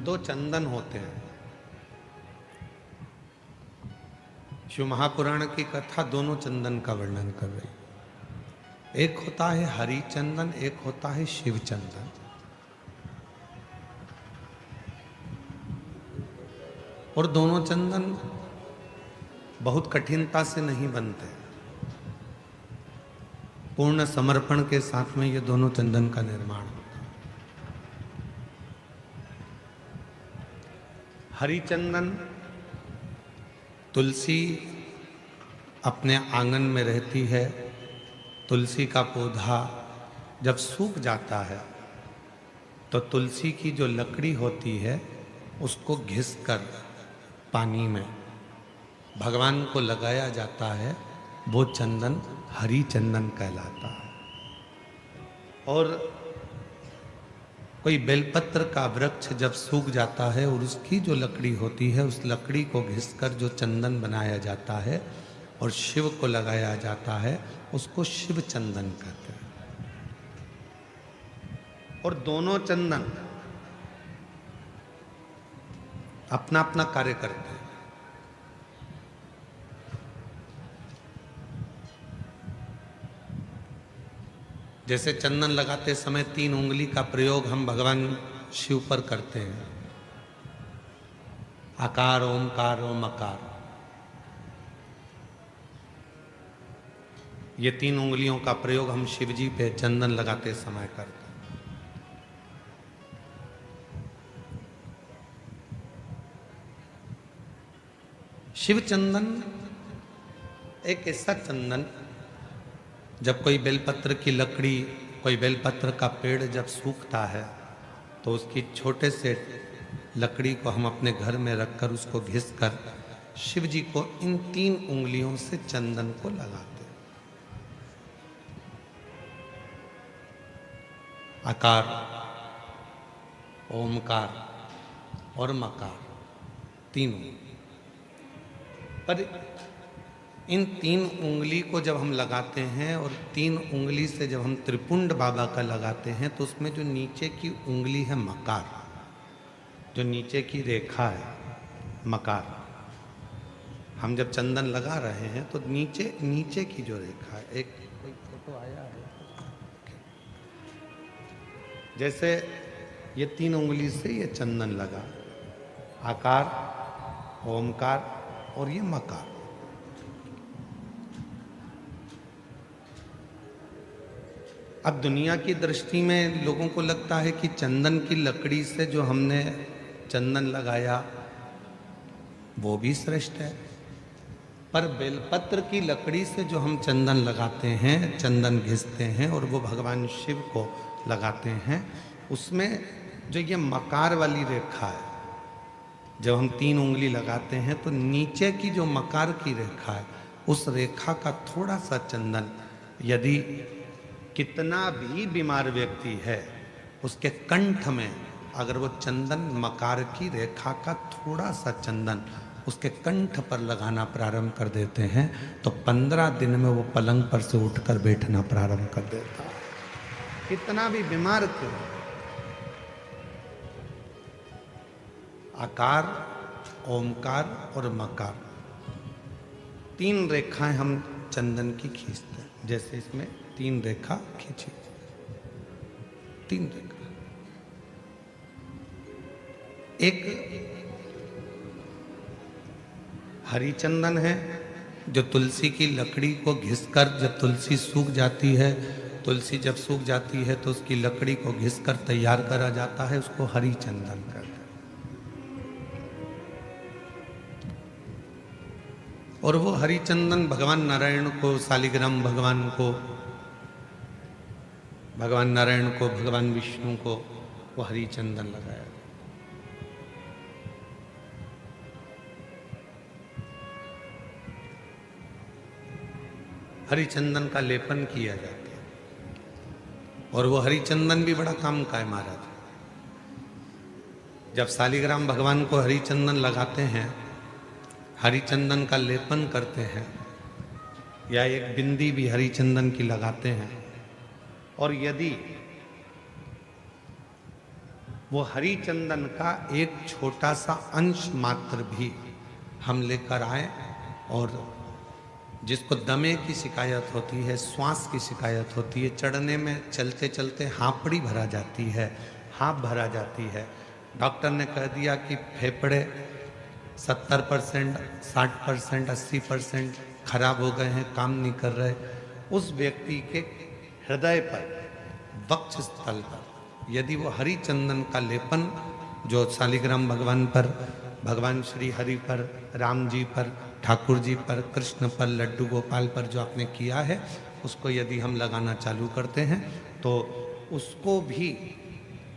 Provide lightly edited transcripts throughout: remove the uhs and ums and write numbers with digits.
दो चंदन होते हैं। शिव महापुराण की कथा दोनों चंदन का वर्णन कर रही। एक होता है हरि चंदन, एक होता है शिव चंदन। और दोनों चंदन बहुत कठिनता से नहीं बनते। पूर्ण समर्पण के साथ में ये दोनों चंदन का निर्माण होता है। हरि चंदन तुलसी अपने आंगन में रहती है। तुलसी का पौधा जब सूख जाता है तो तुलसी की जो लकड़ी होती है उसको घिसकर पानी में भगवान को लगाया जाता है। वो चंदन हरि चंदन कहलाता है। और कोई बेलपत्र का वृक्ष जब सूख जाता है और उसकी जो लकड़ी होती है उस लकड़ी को घिसकर जो चंदन बनाया जाता है और शिव को लगाया जाता है उसको शिव चंदन कहते हैं। और दोनों चंदन अपना अपना कार्य करते हैं। जैसे चंदन लगाते समय 3 उंगली का प्रयोग हम भगवान शिव पर करते हैं। आकार, ओमकार और मकार, ये 3 उंगलियों का प्रयोग हम शिव जी पे चंदन लगाते समय करते हैं। शिव चंदन एक ऐसा चंदन, जब कोई बेलपत्र की लकड़ी, कोई बेलपत्र का पेड़ जब सूखता है तो उसकी छोटे से लकड़ी को हम अपने घर में रखकर उसको घिसकर शिव जी को इन 3 उंगलियों से चंदन को लगाते हैं। आकार, ओमकार और मकार, तीनों। पर इन 3 उंगली को जब हम लगाते हैं और 3 उंगली से जब हम त्रिपुंड बाबा का लगाते हैं तो उसमें जो नीचे की उंगली है मकार, जो नीचे की रेखा है मकार, हम जब चंदन लगा रहे हैं तो नीचे नीचे की जो रेखा है, एक कोई फोटो आया है, जैसे ये 3 उंगली से ये चंदन लगा, आकार, ओमकार और ये मकार। अब दुनिया की दृष्टि में लोगों को लगता है कि चंदन की लकड़ी से जो हमने चंदन लगाया वो भी श्रेष्ठ है, पर बेलपत्र की लकड़ी से जो हम चंदन लगाते हैं, चंदन घिसते हैं और वो भगवान शिव को लगाते हैं, उसमें जो ये मकार वाली रेखा है, जब हम 3 उंगली लगाते हैं तो नीचे की जो मकार की रेखा है उस रेखा का थोड़ा सा चंदन, यदि कितना भी बीमार व्यक्ति है उसके कंठ में अगर वो चंदन मकार की रेखा का थोड़ा सा चंदन उसके कंठ पर लगाना प्रारंभ कर देते हैं तो 15 दिन में वो पलंग पर से उठकर बैठना प्रारंभ कर देता है, कितना भी बीमार क्यों। आकार, ओमकार और मकार, 3 रेखाएं हम चंदन की खींचते हैं। जैसे इसमें 3 रेखा खींची, 3 रेखा। एक हरी चंदन है जो तुलसी की लकड़ी को घिसकर, जब तुलसी सूख जाती है, तुलसी जब सूख जाती है तो उसकी लकड़ी को घिसकर तैयार करा जाता है, उसको हरी चंदन कहते हैं। और वो हरि चंदन भगवान नारायण को, शालिग्राम भगवान को, भगवान नारायण को, भगवान विष्णु को वो हरि चंदन लगाया। हरि चंदन का लेपन किया जाता है और वो हरि चंदन भी बड़ा काम का है महाराज। जब शालिग्राम भगवान को हरि चंदन लगाते हैं, हरि चंदन का लेपन करते हैं या एक बिंदी भी हरि चंदन की लगाते हैं, और यदि वो हरी चंदन का एक छोटा सा अंश मात्र भी हम लेकर आए, और जिसको दमे की शिकायत होती है, श्वास की शिकायत होती है, चढ़ने में चलते चलते हाँपड़ी भरा जाती है, हाँप भरा जाती है, डॉक्टर ने कह दिया कि फेफड़े 70%, 60%, 80% खराब हो गए हैं, काम नहीं कर रहे, उस व्यक्ति के हृदय पर, वक्षस्थल पर यदि वो हरि चंदन का लेपन जो शालिग्राम भगवान पर, भगवान श्री हरि पर, राम जी पर, ठाकुर जी पर, कृष्ण पर, लड्डू गोपाल पर जो आपने किया है, उसको यदि हम लगाना चालू करते हैं तो उसको भी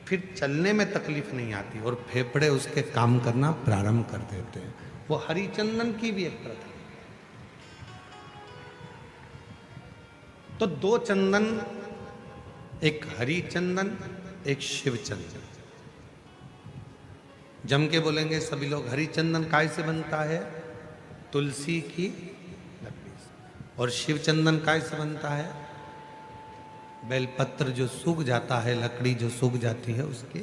फिर चलने में तकलीफ नहीं आती और फेफड़े उसके काम करना प्रारंभ कर देते हैं। वो हरि चंदन की भी एक प्रथा। तो दो चंदन, एक हरि चंदन, एक शिव चंदन। जम के बोलेंगे सभी लोग, हरि चंदन काय से बनता है? तुलसी की लकड़ी से। और शिव चंदन काय से बनता है? बेलपत्र जो सूख जाता है, लकड़ी जो सूख जाती है उसके।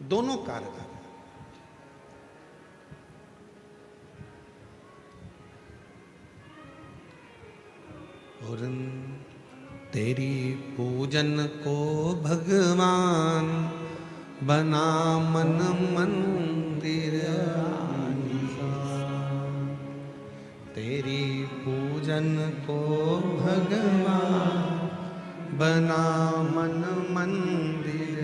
दोनों कारगर। और तेरी पूजन को भगवान बना मन मंदिर, तेरी पूजन को भगवान बना मन मंदिर,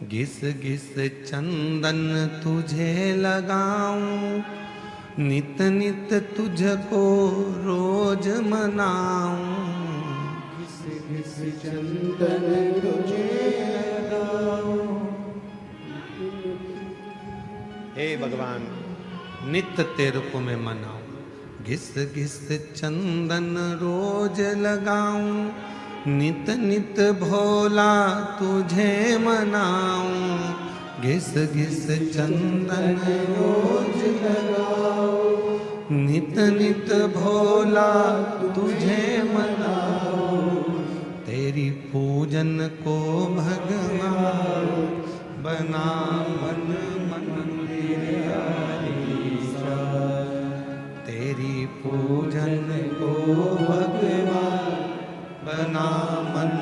घिस घिस चंदन तुझे लगाऊं, नित नित तुझको रोज मनाऊं, घिस घिस चंदन तुझे लगाऊं। हे भगवान, नित्य तेरे को मैं मनाऊं, घिस घिस चंदन रोज लगाऊं, नित नित भोला तुझे मनाऊं, घिस घिस चंदन रोज लगाऊं, नित नित भोला तुझे मनाऊं, तेरी पूजन को भगवान बना मन मंदिर, तेरी पूजन को भगवान बना मन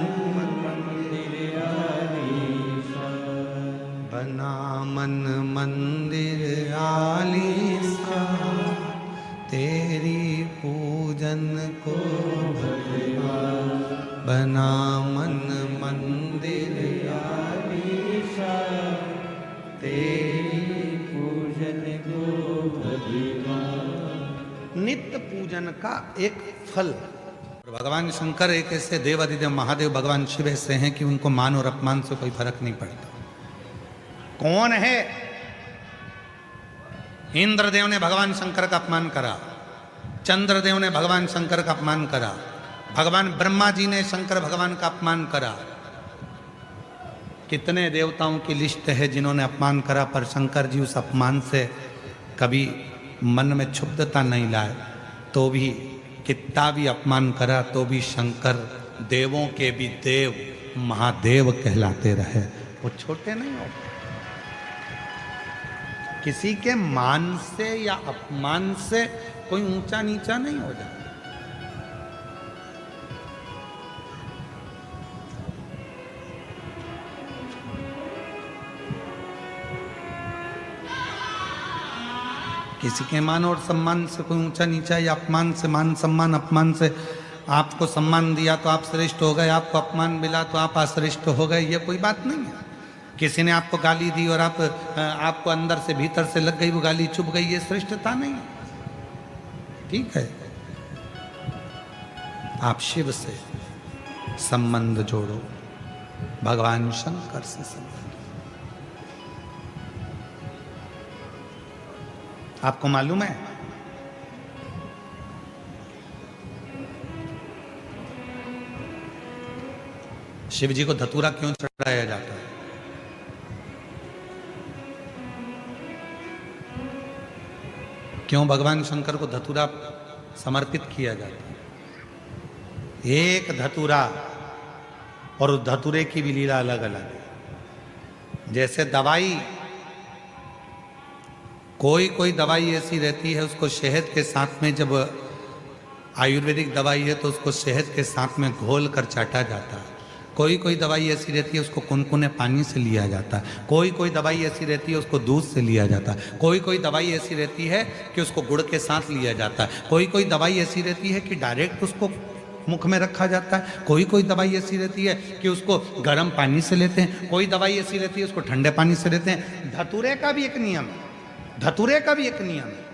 मंदिर, बना मन मंदिर आलीसा, तेरी पूजन को भगवान बना मन मंदिर आलीसा, तेरी पूजन को भगवान। नित्य पूजन का एक फल। भगवान शंकर एक ऐसे देव अधिदेव महादेव, भगवान शिव ऐसे हैं कि उनको मान और अपमान से कोई फर्क नहीं पड़ता। कौन है? इंद्रदेव ने भगवान शंकर का अपमान करा, चंद्रदेव ने भगवान शंकर का अपमान करा, भगवान ब्रह्मा जी ने शंकर भगवान का अपमान करा। कितने देवताओं की लिस्ट है जिन्होंने अपमान करा, पर शंकर जी उस अपमान से कभी मन में क्षुब्धता नहीं लाए। तो भी कितना भी अपमान करा तो भी शंकर देवों के भी देव, महादेव कहलाते रहे। वो छोटे नहीं हो। किसी के मान से या अपमान से कोई ऊंचा नीचा नहीं हो जाता। किसी के मान और सम्मान से कोई ऊंचा नीचा या अपमान से, मान सम्मान अपमान से, आपको सम्मान दिया तो आप श्रेष्ठ हो गए, आपको अपमान मिला तो आप अश्रेष्ठ हो गए, ये कोई बात नहीं है। किसी ने आपको गाली दी और आपको अंदर से भीतर से लग गई, वो गाली चुभ गई, ये श्रेष्ठता नहीं है। ठीक है, आप शिव से संबंध जोड़ो, भगवान शंकर से संबंध। आपको मालूम है शिव जी को धतूरा क्यों चढ़ाया जाता है? क्यों भगवान शंकर को धतूरा समर्पित किया जाता है? एक धतूरा और उस धतूरे की भी लीला अलग अलग है। जैसे दवाई, कोई कोई दवाई ऐसी रहती है उसको शहद के साथ में, जब आयुर्वेदिक दवाई है तो उसको शहद के साथ में घोल कर चाटा जाता है। कोई कोई दवाई ऐसी रहती है उसको कुनकुने पानी से लिया जाता है। कोई कोई दवाई ऐसी रहती है उसको दूध से लिया जाता है। कोई कोई दवाई ऐसी रहती है कि उसको गुड़ के साथ लिया जाता है। कोई कोई दवाई ऐसी रहती है कि डायरेक्ट उसको मुख में रखा जाता है। कोई कोई दवाई ऐसी रहती है कि उसको गर्म पानी से लेते हैं। कोई दवाई ऐसी रहती है उसको ठंडे पानी से लेते हैं। धतूरे का भी एक नियम है, धतूरे का भी एक नियम है।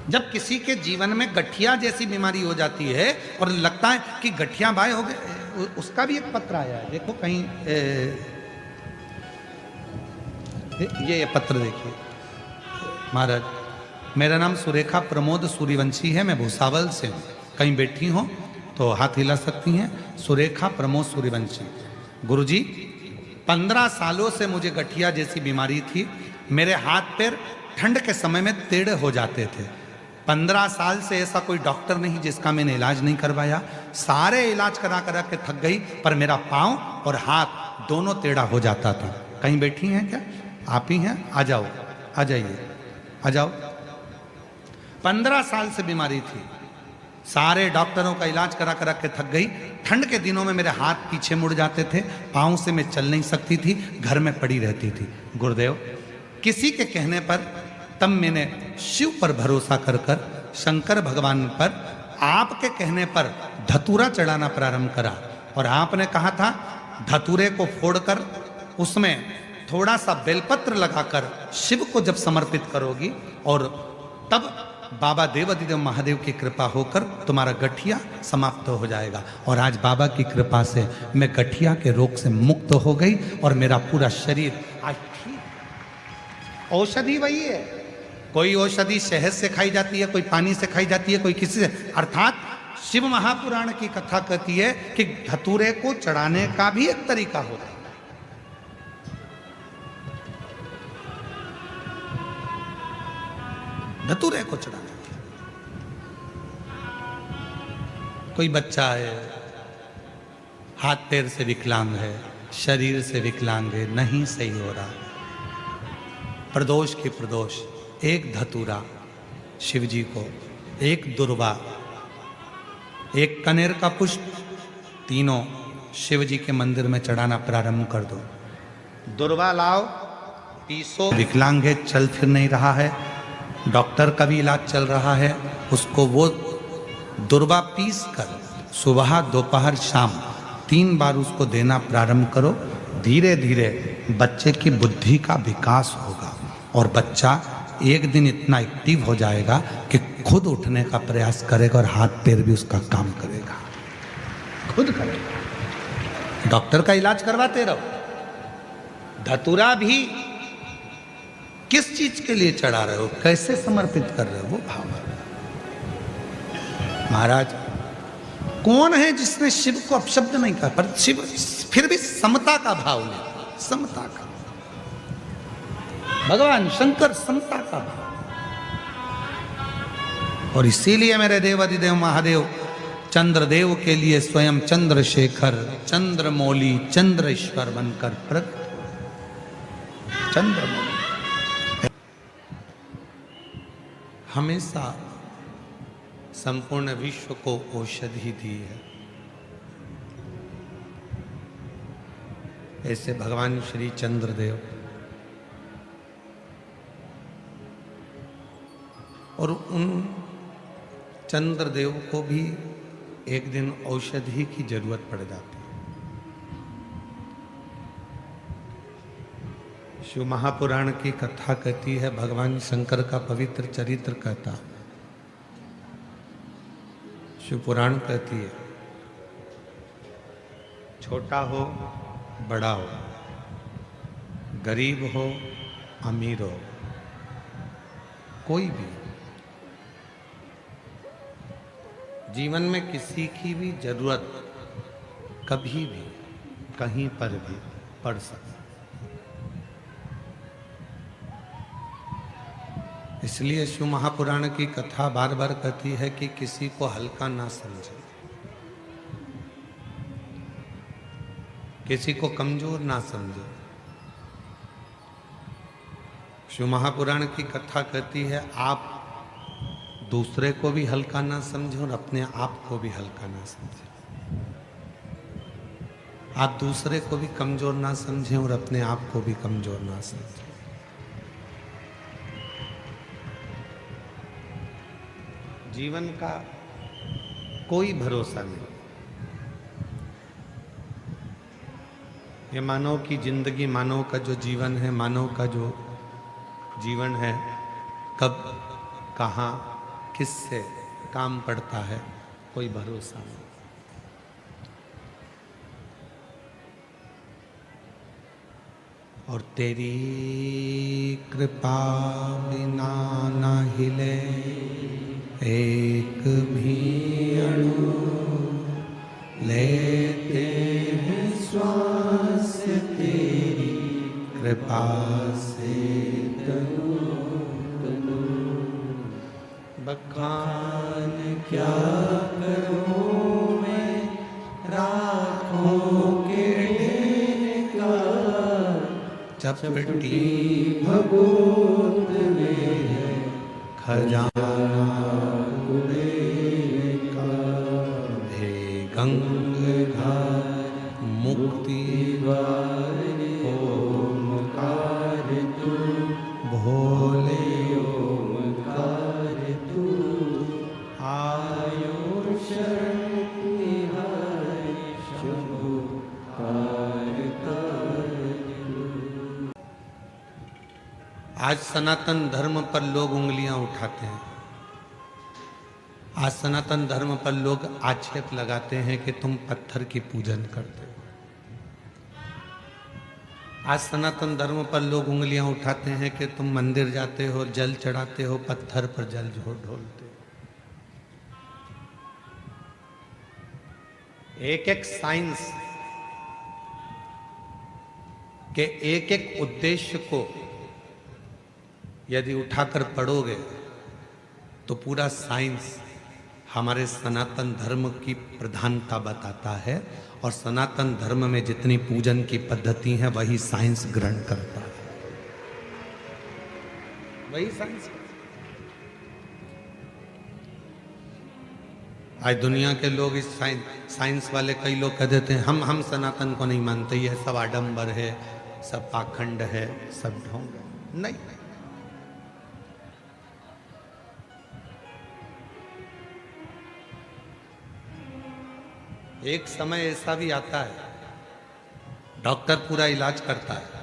जब किसी के जीवन में गठिया जैसी बीमारी हो जाती है और लगता है कि गठिया बाय हो गए, उसका भी एक पत्र आया है, देखो कहीं ये पत्र देखिए। महाराज, मेरा नाम सुरेखा प्रमोद सूर्यवंशी है, मैं भूसावल से हूँ। कहीं बैठी हो तो हाथ हिला सकती हैं। सुरेखा प्रमोद सूर्यवंशी। गुरुजी, 15 सालों से मुझे गठिया जैसी बीमारी थी। मेरे हाथ पैर ठंड के समय में टेढ़े हो जाते थे। 15 साल से ऐसा कोई डॉक्टर नहीं जिसका मैंने इलाज नहीं करवाया। सारे इलाज करा करा के थक गई, पर मेरा पाँव और हाथ दोनों टेढ़ा हो जाता था। कहीं बैठी हैं क्या? आप ही हैं? आ जाओ, आ जाइए, आ जाओ। 15 साल से बीमारी थी, सारे डॉक्टरों का इलाज करा करा के थक गई। ठंड के दिनों में मेरे हाथ पीछे मुड़ जाते थे, पाँव से मैं चल नहीं सकती थी, घर में पड़ी रहती थी। गुरुदेव, किसी के कहने पर तब मैंने शिव पर भरोसा कर कर, शंकर भगवान पर, आपके कहने पर धतूरा चढ़ाना प्रारंभ करा। और आपने कहा था धतूरे को फोड़कर उसमें थोड़ा सा बेलपत्र लगाकर शिव को जब समर्पित करोगी, और तब बाबा देवाधिदेव महादेव की कृपा होकर तुम्हारा गठिया समाप्त हो जाएगा। और आज बाबा की कृपा से मैं गठिया के रोग से मुक्त हो गई और मेरा पूरा शरीर आज ठीक। औषधि वही है, कोई औषधि शहद से खाई जाती है, कोई पानी से खाई जाती है, कोई किसी से। अर्थात शिव महापुराण की कथा कहती है कि धतूरे को चढ़ाने का भी एक तरीका होता है। धतूरे को चढ़ाने, कोई बच्चा है, हाथ पैर से विकलांग है, शरीर से विकलांग है, नहीं सही हो रहा, प्रदोष की प्रदोष, एक धतूरा शिव जी को, एक दुर्वा, एक कनेर का पुष्प, तीनों शिव जी के मंदिर में चढ़ाना प्रारंभ कर दो। दुर्वा लाओ, पीसो। विकलांग है, चल फिर नहीं रहा है, डॉक्टर का भी इलाज चल रहा है, उसको वो दुर्वा पीस कर सुबह दोपहर शाम 3 बार उसको देना प्रारंभ करो। धीरे धीरे बच्चे की बुद्धि का विकास होगा और बच्चा एक दिन इतना एक्टिव हो जाएगा कि खुद उठने का प्रयास करेगा और हाथ पैर भी उसका काम करेगा, खुद करेगा। डॉक्टर का इलाज करवाते रहो। धतूरा भी किस चीज के लिए चढ़ा रहे हो, कैसे समर्पित कर रहे हो, वो भाव। महाराज, कौन है जिसने शिव को अपशब्द नहीं कहा, पर शिव फिर भी समता का भाव ले, समता का। भगवान शंकर समता का भाव। और इसीलिए मेरे देवाधिदेव महादेव चंद्रदेव के लिए स्वयं चंद्रशेखर, चंद्रमौली, चंद्रेश्वर बनकर प्रकट। चंद्रमौली हमेशा संपूर्ण विश्व को औषधि दी है। ऐसे भगवान श्री चंद्रदेव और उन चंद्रदेव को भी एक दिन औषधि की जरूरत पड़ जाती है। शिव महापुराण की कथा कहती है, भगवान शंकर का पवित्र चरित्र कहता, शिव पुराण कहती है, छोटा हो बड़ा हो, गरीब हो अमीर हो, कोई भी जीवन में किसी की भी जरूरत कभी भी कहीं पर भी पड़ सकती। इसलिए शिव महापुराण की कथा बार बार कहती है कि किसी को हल्का ना समझे, किसी को कमजोर ना समझे। शिव महापुराण की कथा कहती है आप दूसरे को भी हल्का ना समझे और अपने आप को भी हल्का ना समझे। आप दूसरे को भी कमजोर ना समझें और अपने आप को भी कमजोर ना समझें। जीवन का कोई भरोसा नहीं। ये मानव की जिंदगी, मानव का जो जीवन है, मानव का जो जीवन है, कब कहाँ किससे काम पड़ता है, कोई भरोसा नहीं। और तेरी कृपा बिना ना हिले एक भी अणु, लेते हैं श्वास तेरी कृपा से तनु तनु। बखान क्या करूं मैं राखों के ढेर का, चपटी भभूत में है खजाना कुबेर का। हे गंगाधर मुक्ति द्वार ओमकार तू, भोले ओमकार तू। आयो शरण तिहारी शंभु आज सनातन धर्म पर लोग उंगलियां उठाते हैं। आज सनातन धर्म पर लोग आक्षेप लगाते हैं कि तुम पत्थर की पूजन करते हो। आज सनातन धर्म पर लोग उंगलियां उठाते हैं कि तुम मंदिर जाते हो, जल चढ़ाते हो, पत्थर पर जल ढोलते हो। एक एक साइंस के एक एक उद्देश्य को यदि उठाकर पढ़ोगे तो पूरा साइंस हमारे सनातन धर्म की प्रधानता बताता है। और सनातन धर्म में जितनी पूजन की पद्धति है वही साइंस ग्रहण करता है, वही साइंस। आज दुनिया के लोग इस साइंस वाले कई लोग कह देते हैं हम सनातन को नहीं मानते, ये सब आडंबर है, सब पाखंड है, सब ढोंग है। नहीं, एक समय ऐसा भी आता है डॉक्टर पूरा इलाज करता है,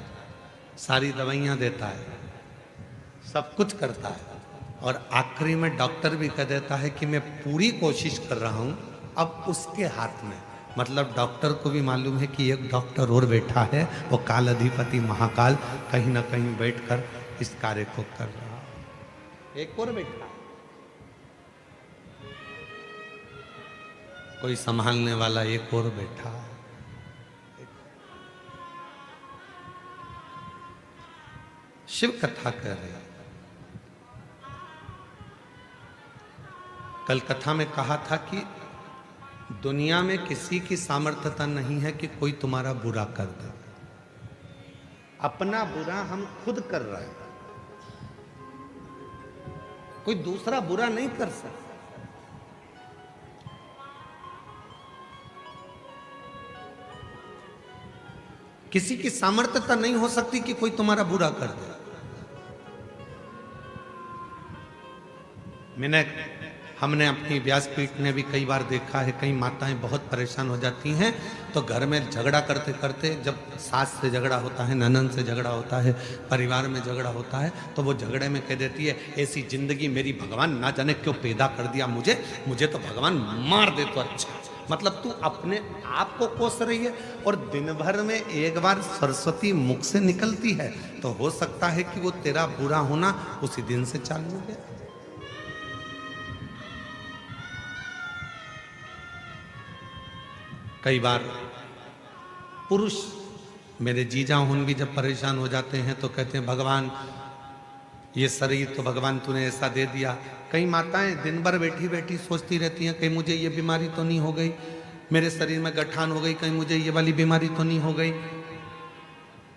सारी दवाइयां देता है, सब कुछ करता है, और आखिरी में डॉक्टर भी कह देता है कि मैं पूरी कोशिश कर रहा हूं, अब उसके हाथ में। मतलब डॉक्टर को भी मालूम है कि एक डॉक्टर और बैठा है, वो काल अधिपति महाकाल कहीं ना कहीं बैठकर इस कार्य को कर रहा है। एक और बैठा, कोई संभालने वाला एक और बैठा है। शिव कथा कर रहे हैं। कल कथा में कहा था कि दुनिया में किसी की सामर्थ्यता नहीं है कि कोई तुम्हारा बुरा कर दे। अपना बुरा हम खुद कर रहे हैं, कोई दूसरा बुरा नहीं कर सकता। किसी की सामर्थ्यता नहीं हो सकती कि कोई तुम्हारा बुरा कर दे। हमने अपनी व्यासपीठ ने भी कई बार देखा है, कई माताएं बहुत परेशान हो जाती हैं तो घर में झगड़ा करते करते, जब सास से झगड़ा होता है, ननद से झगड़ा होता है, परिवार में झगड़ा होता है, तो वो झगड़े में कह देती है ऐसी जिंदगी मेरी भगवान ना जाने क्यों पैदा कर दिया, मुझे तो भगवान मार दे तो अच्छा। मतलब तू अपने आप को कोस रही है, और दिन भर में एक बार सरस्वती मुख से निकलती है तो हो सकता है कि वो तेरा बुरा होना उसी दिन से चालू हो गया। कई बार पुरुष, मेरे जीजा उन भी जब परेशान हो जाते हैं तो कहते हैं भगवान ये शरीर तो भगवान तूने ऐसा दे दिया। कई माताएं दिन भर बैठी बैठी सोचती रहती हैं कहीं मुझे ये बीमारी तो नहीं हो गई, मेरे शरीर में गठान हो गई, कहीं मुझे ये वाली बीमारी तो नहीं हो गई,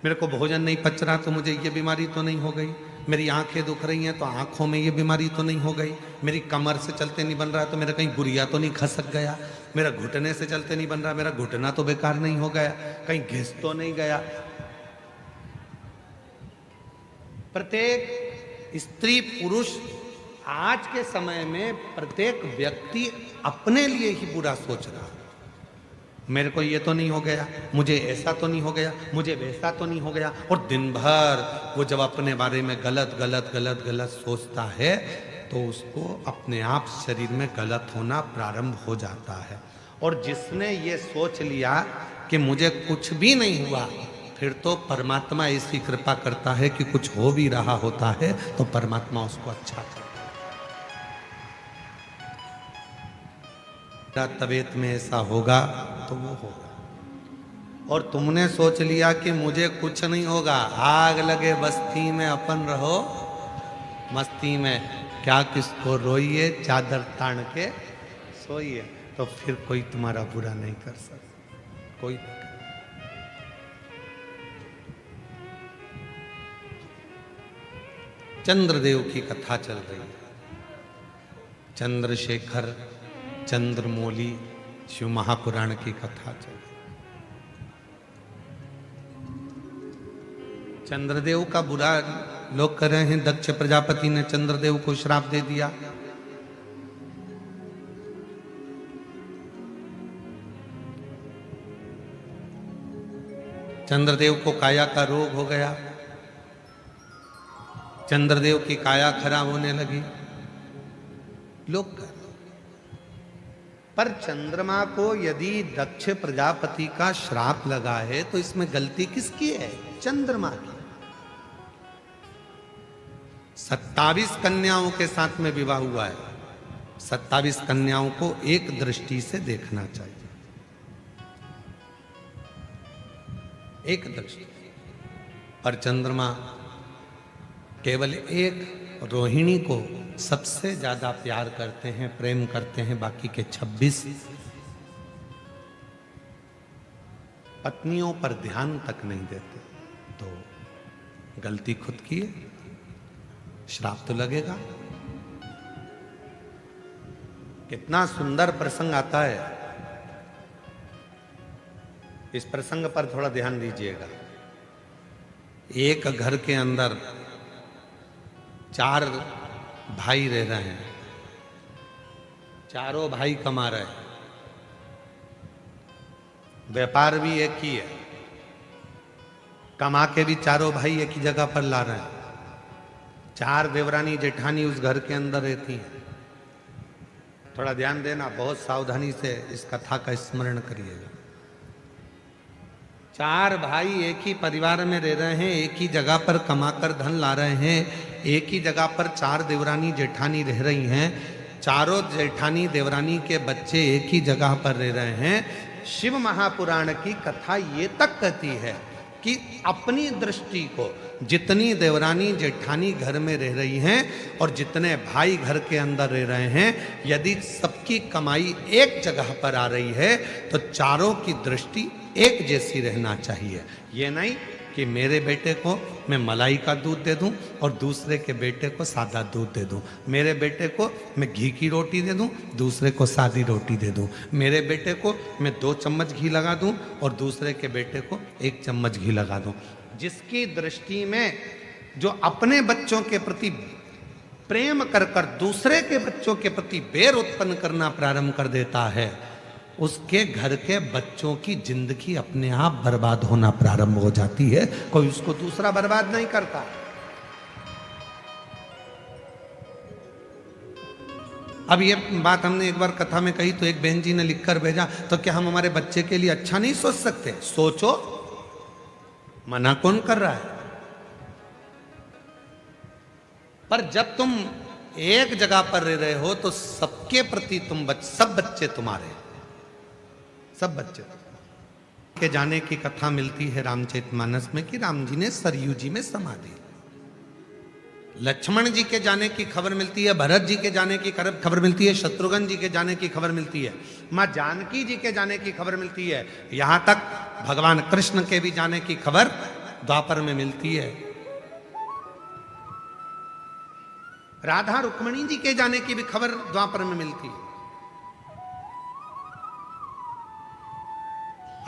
मेरे को भोजन नहीं पच रहा तो मुझे ये बीमारी तो नहीं हो गई, मेरी आंखें दुख रही हैं तो आंखों में ये बीमारी तो नहीं हो गई, मेरी कमर से चलते नहीं बन रहा तो मेरा कहीं गुरिया तो नहीं खसक गया, मेरा घुटने से चलते नहीं बन रहा, मेरा घुटना तो बेकार नहीं हो गया, कहीं घिस तो नहीं गया। प्रत्येक स्त्री पुरुष आज के समय में प्रत्येक व्यक्ति अपने लिए ही बुरा सोच रहा है। मेरे को ये तो नहीं हो गया, मुझे ऐसा तो नहीं हो गया, मुझे वैसा तो नहीं हो गया, और दिन भर वो जब अपने बारे में गलत गलत गलत गलत सोचता है तो उसको अपने आप शरीर में गलत होना प्रारंभ हो जाता है। और जिसने ये सोच लिया कि मुझे कुछ भी नहीं हुआ, फिर तो परमात्मा ऐसी कृपा करता है कि कुछ हो भी रहा होता है तो परमात्मा उसको अच्छा करता है। तबीयत में ऐसा होगा तो वो होगा। और तुमने सोच लिया कि मुझे कुछ नहीं होगा, आग लगे बस्ती में अपन रहो मस्ती में, क्या किसको रोइए चादर तान के सोइए, तो फिर कोई तुम्हारा बुरा नहीं कर सकता, कोई नहीं। चंद्रदेव की कथा चल रही है। चंद्रशेखर चंद्रमौली शिव महापुराण की कथा चल रही। चंद्रदेव का बुरा लोग कर रहे हैं। दक्ष प्रजापति ने चंद्रदेव को श्राप दे दिया। चंद्रदेव को काया का रोग हो गया, चंद्रदेव की काया खराब होने लगी। लोग कर, पर चंद्रमा को यदि दक्ष प्रजापति का श्राप लगा है तो इसमें गलती किसकी है? चंद्रमा की। 27 कन्याओं के साथ में विवाह हुआ है। 27 कन्याओं को एक दृष्टि से देखना चाहिए, एक दृष्टि। पर चंद्रमा केवल एक रोहिणी को सबसे ज्यादा प्यार करते हैं, प्रेम करते हैं, बाकी के 26 पत्नियों पर ध्यान तक नहीं देते। तो गलती खुद की है, श्राप तो लगेगा। कितना सुंदर प्रसंग आता है, इस प्रसंग पर थोड़ा ध्यान दीजिएगा। एक घर के अंदर 4 भाई रह रहे हैं, चारों भाई कमा रहे हैं, व्यापार भी एक ही है, कमा के भी चारों भाई एक ही जगह पर ला रहे हैं। 4 देवरानी जेठानी उस घर के अंदर रहती हैं। थोड़ा ध्यान देना, बहुत सावधानी से इस कथा का स्मरण करिएगा। 4 भाई एक ही परिवार में रह रहे हैं, एक ही जगह पर कमाकर धन ला रहे हैं, एक ही जगह पर 4 देवरानी जेठानी रह रही हैं। चारों जेठानी देवरानी के बच्चे एक ही जगह पर रह रहे हैं। शिव महापुराण की कथा ये तक कहती है कि अपनी दृष्टि को जितनी देवरानी जेठानी घर में रह रही हैं और जितने भाई घर के अंदर रह रहे हैं, यदि सबकी कमाई एक जगह पर आ रही है तो चारों की दृष्टि एक जैसी रहना चाहिए। ये नहीं कि मेरे बेटे को मैं मलाई का दूध दे दूं और दूसरे के बेटे को सादा दूध दे दूं, मेरे बेटे को मैं घी की रोटी दे दूं, दूसरे को सादी रोटी दे दूं, मेरे बेटे को मैं 2 चम्मच घी लगा दूं और दूसरे के बेटे को 1 चम्मच घी लगा दूं। जिसकी दृष्टि में जो अपने बच्चों के प्रति प्रेम कर कर दूसरे के बच्चों के प्रति बैर उत्पन्न करना प्रारंभ कर देता है, उसके घर के बच्चों की जिंदगी अपने आप बर्बाद होना प्रारंभ हो जाती है। कोई उसको दूसरा बर्बाद नहीं करता। अब ये बात हमने एक बार कथा में कही तो एक बहन जी ने लिखकर भेजा, तो क्या हम हमारे बच्चे के लिए अच्छा नहीं सोच सकते? सोचो, मना कौन कर रहा है? पर जब तुम एक जगह पर रह रहे हो तो सबके प्रति सब बच्चे तुम्हारे, सब बच्चे के जाने की कथा मिलती है रामचरितमानस में कि राम जी ने सरयू जी में समाधि, लक्ष्मण जी के जाने की खबर मिलती है, भरत जी के जाने की खबर मिलती है, शत्रुघ्न जी के जाने की खबर मिलती है, मां जानकी जी के जाने की खबर मिलती है, यहां तक भगवान कृष्ण के भी जाने की खबर द्वापर में मिलती है। राधा रुक्मणी जी के जाने की भी खबर द्वापर में मिलती है।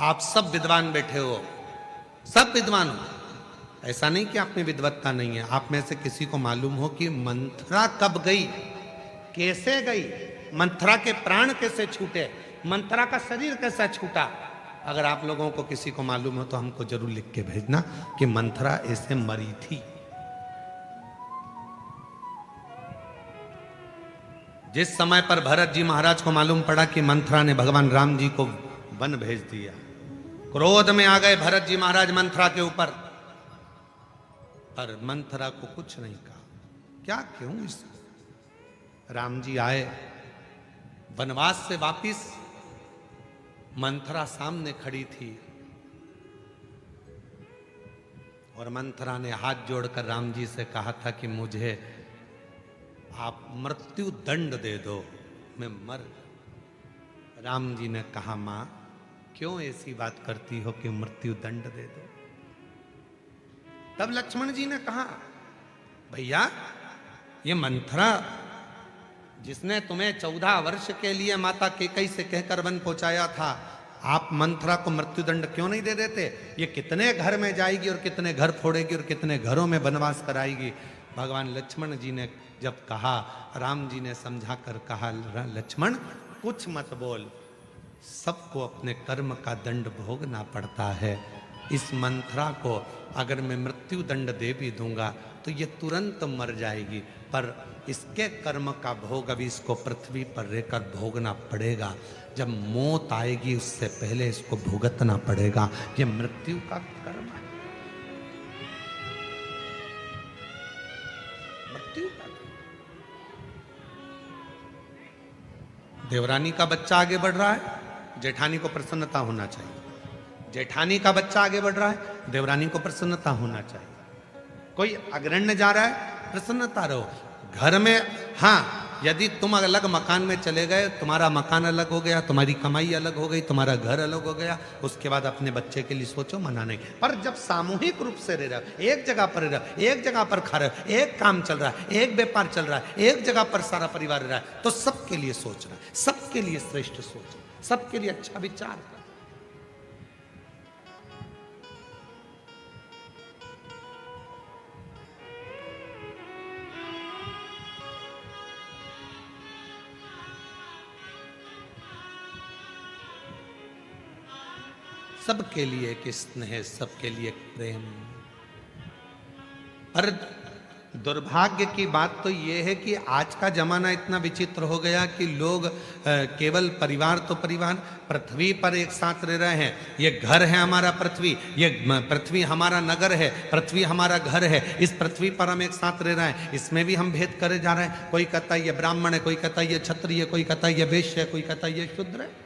आप सब विद्वान बैठे हो, सब विद्वान हो, ऐसा नहीं कि आप में विद्वत्ता नहीं है। आप में से किसी को मालूम हो कि मंथरा कब गई, कैसे गई, मंथरा के प्राण कैसे छूटे, मंथरा का शरीर कैसा छूटा? अगर आप लोगों को किसी को मालूम हो तो हमको जरूर लिख के भेजना कि मंथरा ऐसे मरी थी। जिस समय पर भरत जी महाराज को मालूम पड़ा कि मंथरा ने भगवान राम जी को वन भेज दिया, क्रोध में आ गए भरत जी महाराज मंथरा के ऊपर, पर मंथरा को कुछ नहीं कहा। क्या क्यों? इस राम जी आए वनवास से वापिस, मंथरा सामने खड़ी थी और मंथरा ने हाथ जोड़कर राम जी से कहा था कि मुझे आप मृत्यु दंड दे दो, मैं मर। राम जी ने कहा, मां क्यों ऐसी बात करती हो कि मृत्यु दंड दे दो? तब लक्ष्मण जी ने कहा, भैया ये मंथरा जिसने तुम्हें 14 वर्ष के लिए माता केकई से कहकर वन पहुंचाया था, आप मंथरा को मृत्युदंड क्यों नहीं दे देते? ये कितने घर में जाएगी और कितने घर फोड़ेगी और कितने घरों में वनवास कराएगी। भगवान लक्ष्मण जी ने जब कहा, राम जी ने समझा कर कहा, लक्ष्मण कुछ मत बोल, सबको अपने कर्म का दंड भोगना पड़ता है। इस मंथरा को अगर मैं मृत्यु दंड दे भी दूंगा तो ये तुरंत मर जाएगी, पर इसके कर्म का भोग अभी इसको पृथ्वी पर रहकर भोगना पड़ेगा। जब मौत आएगी उससे पहले इसको भुगतना पड़ेगा। ये मृत्यु का कर्म है, मृत्यु का। देवरानी का बच्चा आगे बढ़ रहा है, जेठानी को प्रसन्नता होना चाहिए। जेठानी का बच्चा आगे बढ़ रहा है, देवरानी को प्रसन्नता होना चाहिए। कोई अग्रण्य जा रहा है, प्रसन्नता रहो। घर में हाँ, यदि तुम अलग मकान में चले गए, तुम्हारा मकान अलग हो गया, तुम्हारी कमाई अलग हो गई, तुम्हारा घर अलग हो गया, उसके बाद अपने बच्चे के लिए सोचो, मना नहीं। पर जब सामूहिक रूप से रह रहे हो, एक जगह पर रह रहे हो, एक जगह पर खा रहे हो, एक काम चल रहा है, एक व्यापार चल रहा है, एक जगह पर सारा परिवार रह रहा है, तो सबके लिए सोच रहा है, सबके लिए श्रेष्ठ सोच, सबके लिए अच्छा विचार कर। सबके लिए एक स्नेह, सबके लिए एक प्रेम। पर दुर्भाग्य की बात तो यह है कि आज का जमाना इतना विचित्र हो गया कि लोग केवल परिवार तो परिवार, पृथ्वी पर एक साथ रह रहे हैं। ये घर है हमारा पृथ्वी, ये पृथ्वी हमारा नगर है, पृथ्वी हमारा घर है, इस पृथ्वी पर हम एक साथ रह रहे हैं, इसमें भी हम भेद करे जा रहे हैं। कोई कहता है ये ब्राह्मण है, कोई कहता है ये क्षत्रिय है, कोई कहता है ये वैश्य है, कोई कहता है ये शूद्र है।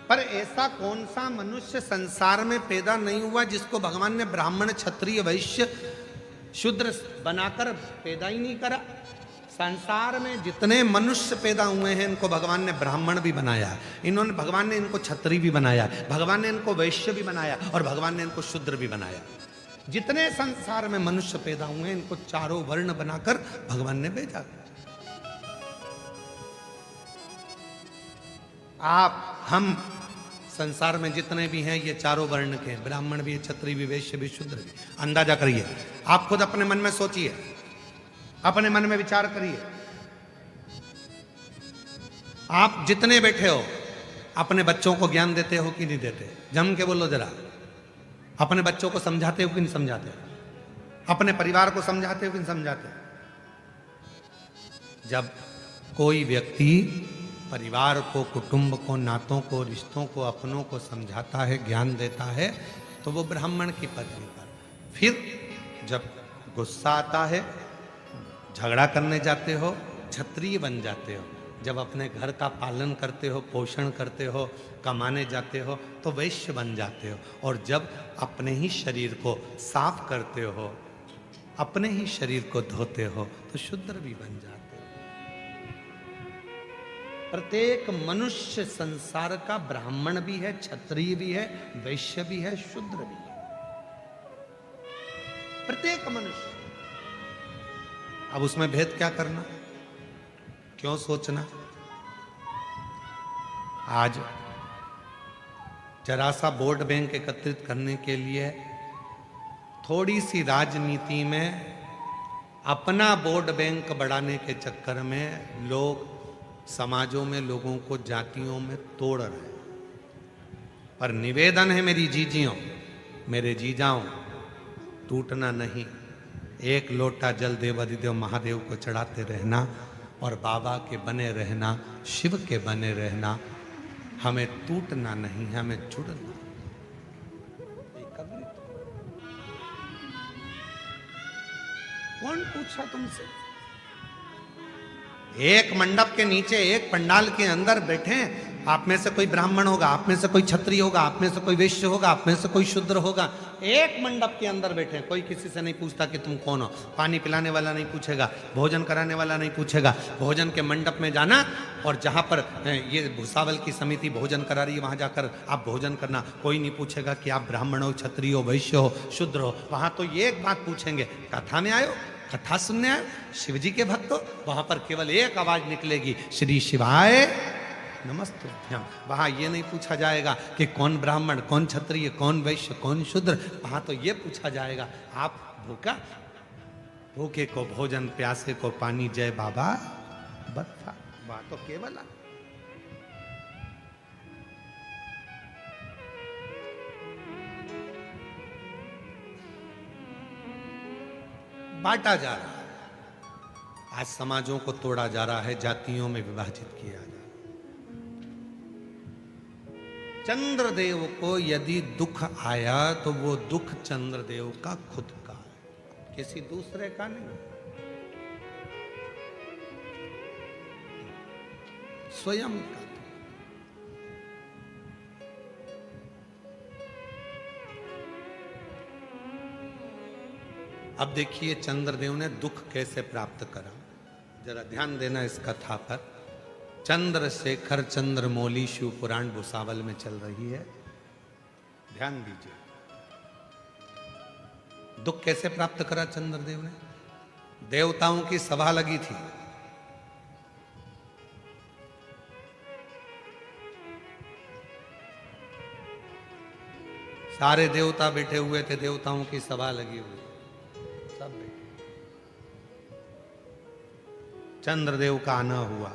पर ऐसा कौन सा मनुष्य संसार में पैदा नहीं हुआ जिसको भगवान ने ब्राह्मण, क्षत्रिय, वैश्य, शूद्र बनाकर पैदा ही नहीं करा? संसार में जितने मनुष्य पैदा हुए हैं इनको भगवान ने ब्राह्मण भी बनाया है, इन्होंने भगवान ने इनको क्षत्रिय भी बनाया, भगवान ने इनको वैश्य भी बनाया और भगवान ने इनको शूद्र भी बनाया। जितने संसार में मनुष्य पैदा हुए हैं इनको चारों वर्ण बनाकर भगवान ने भेजा। आप हम संसार में जितने भी हैं ये चारों वर्ण के, ब्राह्मण भी, क्षत्रिय भी, वैश्य भी, शूद्र भी। अंदाजा करिए, आप खुद अपने मन में सोचिए, अपने मन में विचार करिए। आप जितने बैठे हो अपने बच्चों को ज्ञान देते हो कि नहीं देते? जम के बोलो जरा। अपने बच्चों को समझाते हो कि नहीं समझाते? अपने परिवार को समझाते हो कि नहीं समझाते? जब कोई व्यक्ति परिवार को, कुटुंब को, नातों को, रिश्तों को, अपनों को समझाता है, ज्ञान देता है, तो वो ब्राह्मण की पत्नी पर। फिर जब गुस्सा आता है, झगड़ा करने जाते हो, क्षत्रिय बन जाते हो। जब अपने घर का पालन करते हो, पोषण करते हो, कमाने जाते हो, तो वैश्य बन जाते हो। और जब अपने ही शरीर को साफ करते हो, अपने ही शरीर को धोते हो, तो शूद्र भी बन जाते हो। प्रत्येक मनुष्य संसार का ब्राह्मण भी है, क्षत्रिय भी है, वैश्य भी है, शूद्र भी है। प्रत्येक मनुष्य। अब उसमें भेद क्या करना, क्यों सोचना? आज जरा सा वोट बैंक एकत्रित करने के लिए थोड़ी सी राजनीति में अपना वोट बैंक बढ़ाने के चक्कर में लोग समाजों में लोगों को जातियों में तोड़ रहे हैं। पर निवेदन है मेरी जीजियों, मेरे जीजाओं, टूटना नहीं। एक लोटा जल देवाधिदेव महादेव को चढ़ाते रहना और बाबा के बने रहना, शिव के बने रहना। हमें टूटना नहीं, हमें जुड़ना। कौन पूछा तुमसे? एक मंडप के नीचे, एक पंडाल के अंदर बैठे, आप में से कोई ब्राह्मण होगा, आप में से कोई क्षत्रिय होगा, आप में से कोई वैश्य होगा, आप में से कोई शूद्र होगा। एक मंडप के अंदर बैठे, कोई किसी से नहीं पूछता कि तुम कौन हो। पानी पिलाने वाला नहीं पूछेगा, भोजन कराने वाला नहीं पूछेगा। भोजन के मंडप में जाना और जहां पर ये भुसावल की समिति भोजन करा रही है, वहां जाकर आप भोजन करना। कोई नहीं पूछेगा कि आप ब्राह्मण हो, क्षत्रिय हो, वैश्य हो, शूद्र हो। वहां तो ये एक बात पूछेंगे, कथा में आयो, कथा सुनने आए, शिव जी के भक्त हो। वहां पर केवल एक आवाज निकलेगी, श्री शिवाय नमस्ते। वहां ये नहीं पूछा जाएगा कि कौन ब्राह्मण, कौन क्षत्रिय, कौन वैश्य, कौन शूद्र। वहां तो ये पूछा जाएगा, आप भूखा? भूखे को भोजन, प्यासे को पानी, जय बाबा बत्ता। वहां तो केवल बांटा जा रहा है। आज समाजों को तोड़ा जा रहा है, जातियों में विभाजित किया जा रहा है। चंद्रदेव को यदि दुख आया तो वो दुख चंद्रदेव का खुद का है, किसी दूसरे का नहीं, स्वयं का। अब देखिए चंद्रदेव ने दुख कैसे प्राप्त करा, जरा ध्यान देना इस कथा पर। चंद्रशेखर चंद्रमौली शिव पुराण भुसावल में चल रही है, ध्यान दीजिए। दुख कैसे प्राप्त करा चंद्रदेव ने? देवताओं की सभा लगी थी, सारे देवता बैठे हुए थे, देवताओं की सभा लगी हुई, सब बैठे। चंद्रदेव का आना हुआ।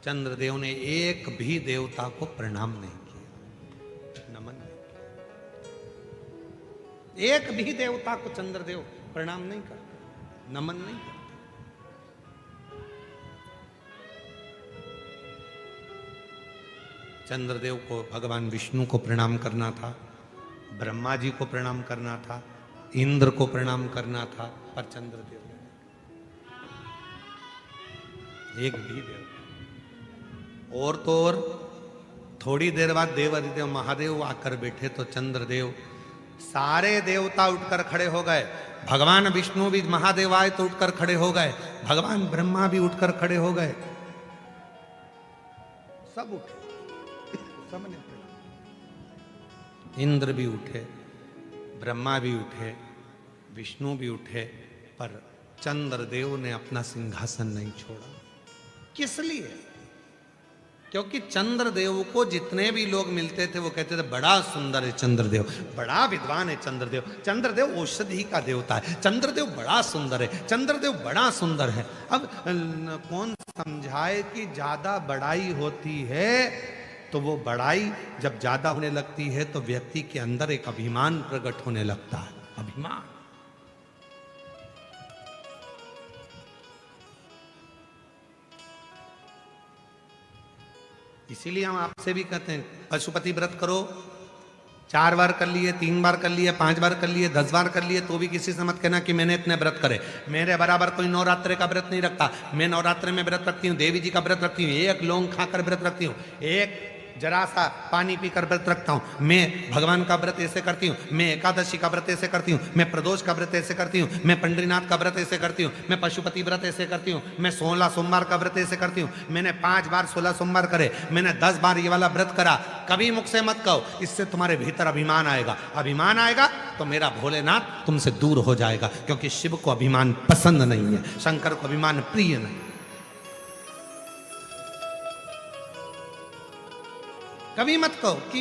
चंद्रदेव ने एक भी देवता को प्रणाम नहीं किया, नमन नहीं किया। एक भी देवता को चंद्रदेव प्रणाम नहीं करते, नमन नहीं करते। चंद्रदेव को भगवान विष्णु को प्रणाम करना था, ब्रह्मा जी को प्रणाम करना था, इंद्र को प्रणाम करना था, पर चंद्रदेव ने एक भी देवता। और तो और थोड़ी देर बाद देवाधिदेव महादेव आकर बैठे तो चंद्रदेव, सारे देवता उठकर खड़े हो गए। भगवान विष्णु भी, महादेव आए तो उठकर खड़े हो गए, भगवान ब्रह्मा भी उठकर खड़े हो गए, सब उठे, सबने। इंद्र भी उठे, ब्रह्मा भी उठे, विष्णु भी उठे, पर चंद्रदेव ने अपना सिंहासन नहीं छोड़ा। किस लिए? क्योंकि चंद्रदेव को जितने भी लोग मिलते थे वो कहते थे बड़ा सुंदर है चंद्रदेव, बड़ा विद्वान है चंद्रदेव, चंद्रदेव औषधि का देवता है, चंद्रदेव बड़ा सुंदर है, चंद्रदेव बड़ा सुंदर है। अब कौन समझाए कि ज्यादा बड़ाई होती है तो वो बड़ाई जब ज्यादा होने लगती है तो व्यक्ति के अंदर एक अभिमान प्रकट होने लगता है, अभिमान। इसीलिए हम आपसे भी कहते हैं पशुपति व्रत करो, 4 बार कर लिए, 3 बार कर लिए, 5 बार कर लिए, 10 बार कर लिए, तो भी किसी से मत कहना कि मैंने इतने व्रत करे। मेरे बराबर कोई नवरात्रे का व्रत नहीं रखता। मैं नवरात्रे में व्रत रखती हूँ, देवी जी का व्रत रखती हूँ, एक लौंग खाकर व्रत रखती हूँ, एक जरा सा पानी पीकर व्रत रखता हूँ। मैं भगवान का व्रत ऐसे करती हूँ, मैं एकादशी का व्रत ऐसे करती हूँ, मैं प्रदोष का व्रत ऐसे करती हूँ, मैं पंडरीनाथ का व्रत ऐसे करती हूँ, मैं पशुपति व्रत ऐसे करती हूँ, मैं 16 सोमवार का व्रत ऐसे करती हूँ। मैंने 5 बार 16 सोमवार करे, मैंने 10 बार ये वाला व्रत करा। कभी मुख से मत कहो, इससे तुम्हारे भीतर अभिमान आएगा। अभिमान आएगा तो मेरा भोलेनाथ तुमसे दूर हो जाएगा, क्योंकि शिव को अभिमान पसंद नहीं है, शंकर को अभिमान प्रिय नहीं। कभी मत कहो कि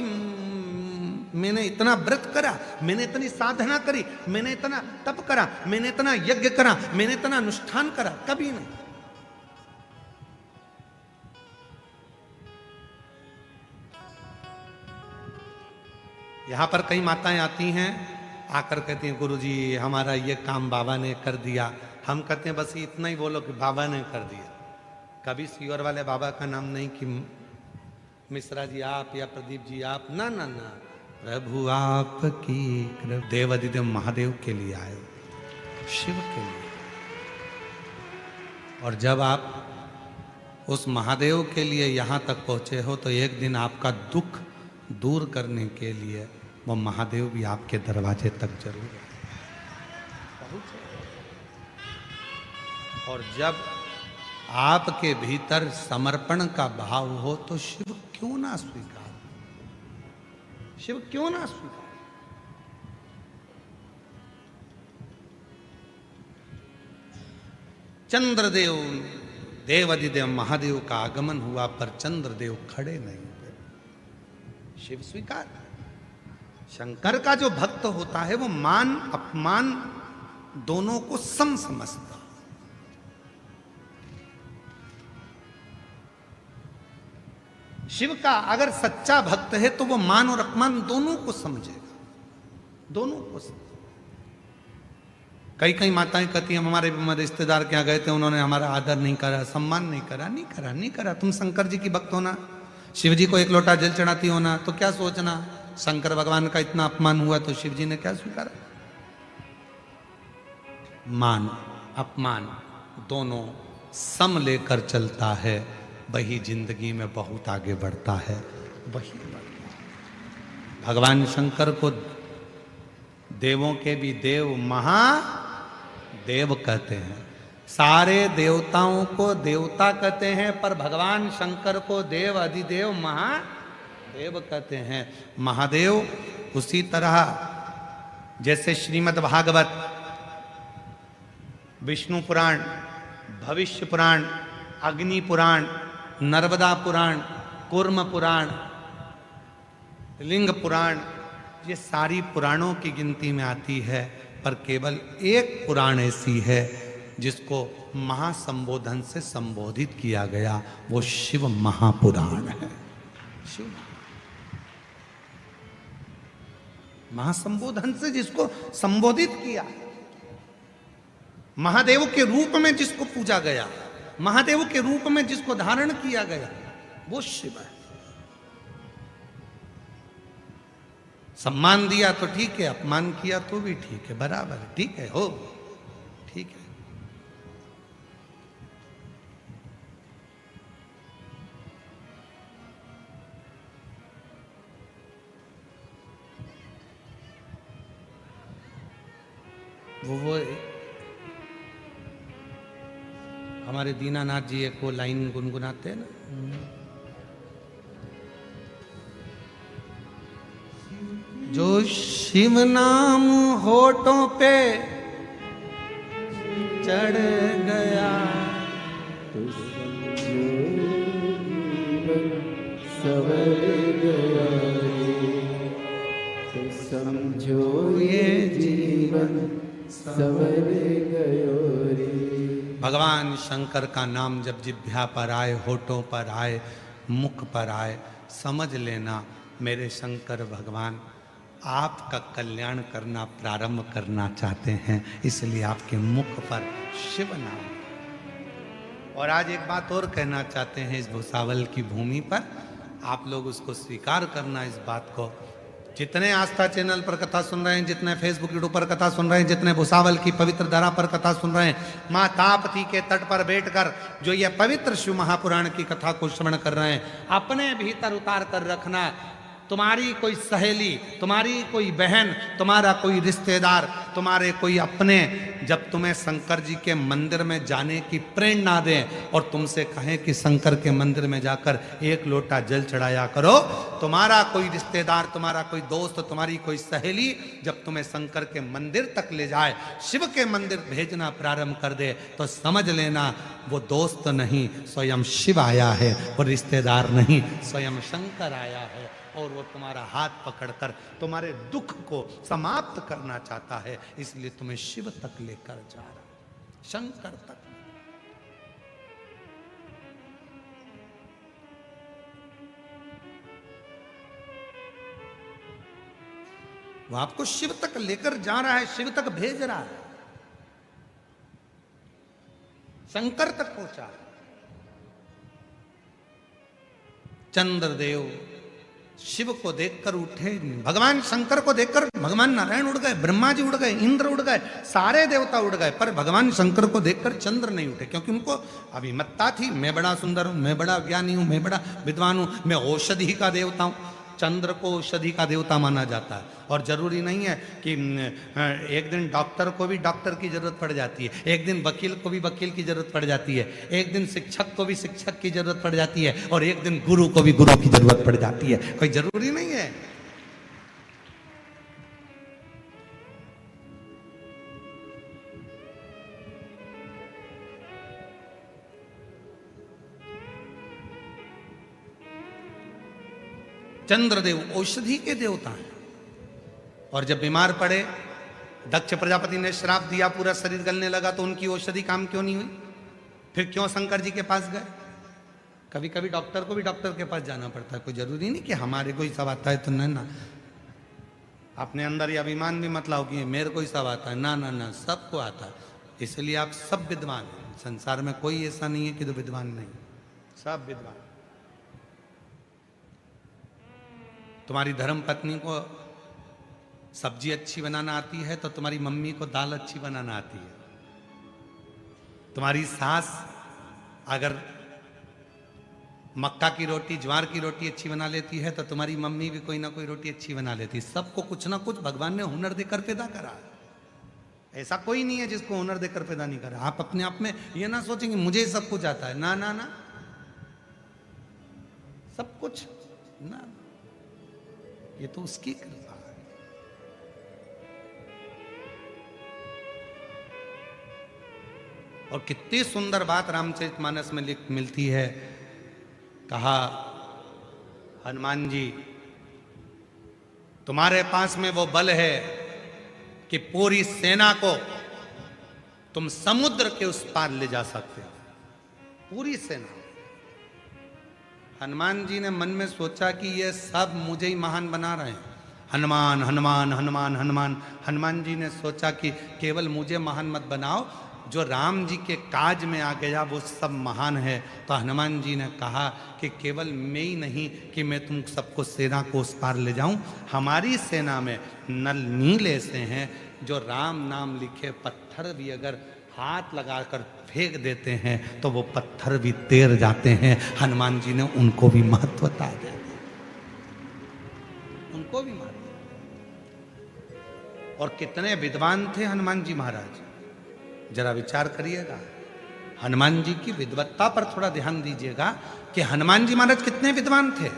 मैंने इतना व्रत करा, मैंने इतनी साधना करी, मैंने इतना तप करा, मैंने इतना यज्ञ करा, मैंने इतना अनुष्ठान करा। कभी नहीं। यहां पर कई माताएं आती हैं, आकर कहती हैं गुरुजी हमारा ये काम बाबा ने कर दिया। हम कहते हैं बस इतना ही बोलो कि बाबा ने कर दिया। कभी सीवर वाले बाबा का नाम नहीं कि मिश्रा जी आप या प्रदीप जी आप, ना ना ना, प्रभु आपकी कृपा। देवाधिदेव महादेव के लिए आए हो, शिव के लिए। और जब आप उस महादेव के लिए यहां तक पहुंचे हो तो एक दिन आपका दुख दूर करने के लिए वो महादेव भी आपके दरवाजे तक जरूर पहुंचे। और जब आपके भीतर समर्पण का भाव हो तो शिव क्यों ना स्वीकार, शिव क्यों ना स्वीकार। चंद्रदेव, देवाधिदेव महादेव का आगमन हुआ पर चंद्रदेव खड़े नहीं हुए, शिव स्वीकार। शंकर का जो भक्त होता है वो मान अपमान दोनों को सम समझता। शिव का अगर सच्चा भक्त है तो वो मान और अपमान दोनों को समझेगा, दोनों को समझेगा। कई कई माताएं कहती हैं हमारे रिश्तेदार क्या गए थे, उन्होंने हमारा आदर नहीं करा, सम्मान नहीं करा। नहीं करा, नहीं करा। तुम शंकर जी की भक्त होना, शिव जी को एक लोटा जल चढ़ाती होना, तो क्या सोचना शंकर भगवान का इतना अपमान हुआ तो शिव जी ने क्या स्वीकारा। मान अपमान दोनों सम लेकर चलता है, वही जिंदगी में बहुत आगे बढ़ता है, वही बढ़ता है। भगवान शंकर को देवों के भी देव महादेव कहते हैं, सारे देवताओं को देवता कहते हैं, पर भगवान शंकर को देव अधिदेव महादेव कहते हैं। महादेव उसी तरह जैसे श्रीमद् भागवत, विष्णु पुराण, भविष्य पुराण, अग्नि पुराण, नर्मदा पुराण, कूर्म पुराण, लिंग पुराण, ये सारी पुराणों की गिनती में आती है, पर केवल एक पुराण ऐसी है जिसको महासंबोधन से संबोधित किया गया, वो शिव महापुराण है। शिव महासंबोधन से जिसको संबोधित किया, महादेव के रूप में जिसको पूजा गया, महादेव के रूप में जिसको धारण किया गया, वो शिव है। सम्मान दिया तो ठीक है, अपमान किया तो भी ठीक है, बराबर है, ठीक है, हो ठीक है। वो हमारे दीनानाथ जी एक वो लाइन गुनगुनाते हैं ना, जो शिव नाम होठों पे चढ़ गया तो सवर गया रे, तो समझो ये जीवन सवर गयो रे। भगवान शंकर का नाम जब जिह्वा पर आए, होठों पर आए, मुख पर आए, समझ लेना मेरे शंकर भगवान आपका कल्याण करना प्रारंभ करना चाहते हैं, इसलिए आपके मुख पर शिव नाम। और आज एक बात और कहना चाहते हैं, इस भुसावल की भूमि पर आप लोग उसको स्वीकार करना, इस बात को जितने आस्था चैनल पर कथा सुन रहे हैं, जितने फेसबुक यूट्यूब पर कथा सुन रहे हैं, जितने भुसावल की पवित्र धरा पर कथा सुन रहे हैं, माँ ताप्ती के तट पर बैठकर जो ये पवित्र शिव महापुराण की कथा को श्रवण कर रहे हैं, अपने भीतर उतार कर रखना, तुम्हारी कोई सहेली, तुम्हारी कोई बहन, तुम्हारा कोई रिश्तेदार, तुम्हारे कोई अपने जब तुम्हें शंकर जी के मंदिर में जाने की प्रेरणा दें और तुमसे कहें कि शंकर के मंदिर में जाकर एक लोटा जल चढ़ाया करो, तुम्हारा कोई रिश्तेदार, तुम्हारा कोई दोस्त, तुम्हारी कोई सहेली जब तुम्हें शंकर के मंदिर तक ले जाए, शिव के मंदिर भेजना प्रारंभ कर दे, तो समझ लेना वो दोस्त नहीं, स्वयं शिव आया है, वो रिश्तेदार नहीं, स्वयं शंकर आया है और वो तुम्हारा हाथ पकड़कर तुम्हारे दुख को समाप्त करना चाहता है, इसलिए तुम्हें शिव तक लेकर जा रहा है, शंकर तक। वो आपको शिव तक लेकर जा रहा है, शिव तक भेज रहा है, शंकर तक पहुंचा है। चंद्रदेव शिव को देखकर उठे, भगवान शंकर को देखकर भगवान नारायण उड़ गए, ब्रह्मा जी उड़ गए, इंद्र उड़ गए, सारे देवता उड़ गए, पर भगवान शंकर को देखकर चंद्र नहीं उठे, क्योंकि उनको अभिमत्ता थी, मैं बड़ा सुंदर हूं, मैं बड़ा ज्ञानी हूं, मैं बड़ा विद्वान हूं, मैं औषधि का देवता हूं। चंद्र को औषधि का देवता माना जाता है, और जरूरी नहीं है कि एक दिन डॉक्टर को भी डॉक्टर की जरूरत पड़ जाती है, एक दिन वकील को भी वकील की जरूरत पड़ जाती है, एक दिन शिक्षक को भी शिक्षक की जरूरत पड़ जाती है, और एक दिन गुरु को भी गुरु की जरूरत पड़ जाती है, कोई जरूरी नहीं है। चंद्रदेव औषधि के देवता हैं, और जब बीमार पड़े, दक्ष प्रजापति ने श्राप दिया, पूरा शरीर गलने लगा, तो उनकी औषधि काम क्यों नहीं हुई? फिर क्यों शंकर जी के पास गए? कभी कभी डॉक्टर को भी डॉक्टर के पास जाना पड़ता है, कोई जरूरी नहीं कि हमारे को ही सब आता है तो नहीं ना। अपने अंदर ये अभिमान भी मत लाओ कि मेरे को ही सब आता है, ना ना ना, सबको आता है, इसलिए आप सब विद्वान हैं। संसार में कोई ऐसा नहीं है कि जो विद्वान नहीं, सब विद्वान। तुम्हारी धर्म पत्नी को सब्जी अच्छी बनाना आती है तो तुम्हारी मम्मी को दाल अच्छी बनाना आती है। तुम्हारी सास अगर मक्का की रोटी, ज्वार की रोटी अच्छी बना लेती है तो तुम्हारी मम्मी भी कोई ना कोई रोटी अच्छी बना लेती है। सबको कुछ ना कुछ भगवान ने हुनर देकर पैदा करा है, ऐसा कोई नहीं है जिसको हुनर देकर पैदा नहीं करा। आप अपने आप में ये ना सोचेंगे मुझे सब कुछ आता है, ना ना ना, सब कुछ ना, ये तो उसकी कृपा है। और कितनी सुंदर बात रामचरितमानस में मिलती है। कहा, हनुमान जी तुम्हारे पास में वो बल है कि पूरी सेना को तुम समुद्र के उस पार ले जा सकते हो, पूरी सेना। हनुमान जी ने मन में सोचा कि ये सब मुझे ही महान बना रहे हैं, हनुमान हनुमान हनुमान हनुमान। हनुमान जी ने सोचा कि केवल मुझे महान मत बनाओ, जो राम जी के काज में आ गया वो सब महान है। तो हनुमान जी ने कहा कि केवल मैं ही नहीं कि मैं तुम सबको सेना को उस पार ले जाऊं, हमारी सेना में नल नील ऐसे हैं जो राम नाम लिखे पत्थर भी अगर हाथ लगाकर फेंक देते हैं तो वो पत्थर भी तैर जाते हैं। हनुमान जी ने उनको भी महत्व बता दिया, उनको भी महत्व। और कितने विद्वान थे हनुमान जी महाराज, जरा विचार करिएगा। हनुमान जी की विद्वत्ता पर थोड़ा ध्यान दीजिएगा कि हनुमान जी महाराज कितने विद्वान थे।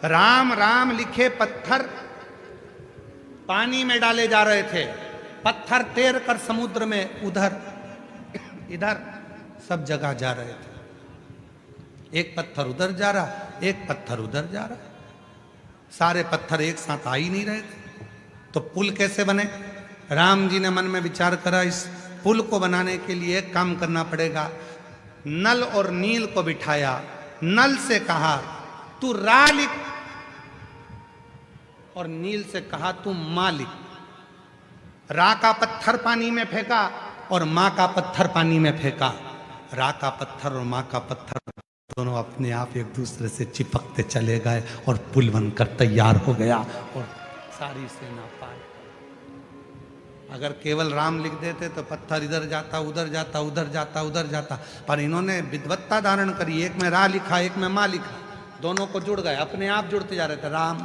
राम राम लिखे पत्थर पानी में डाले जा रहे थे, पत्थर तैर कर समुद्र में उधर इधर सब जगह जा रहे थे। एक पत्थर उधर जा रहा, एक पत्थर उधर जा रहा, सारे पत्थर एक साथ आ ही नहीं रहे थे। तो पुल कैसे बने? राम जी ने मन में विचार करा, इस पुल को बनाने के लिए एक काम करना पड़ेगा। नल और नील को बिठाया, नल से कहा तू रा लिख, और नील से कहा तू मां लिख। रा का पत्थर पानी में फेंका और मां का पत्थर पानी में फेंका। रा का पत्थर और मां का पत्थर दोनों अपने आप एक दूसरे से चिपकते चले गए और पुल बनकर तैयार हो गया। और सारी सेना पार। अगर केवल राम लिख देते तो पत्थर इधर जाता उधर जाता उधर जाता उधर जाता, पर इन्होंने विद्वत्ता धारण करी। एक में रा लिखा, एक में माँ लिखा, दोनों को जुड़ गए, अपने आप जुड़ते जा रहे थे। राम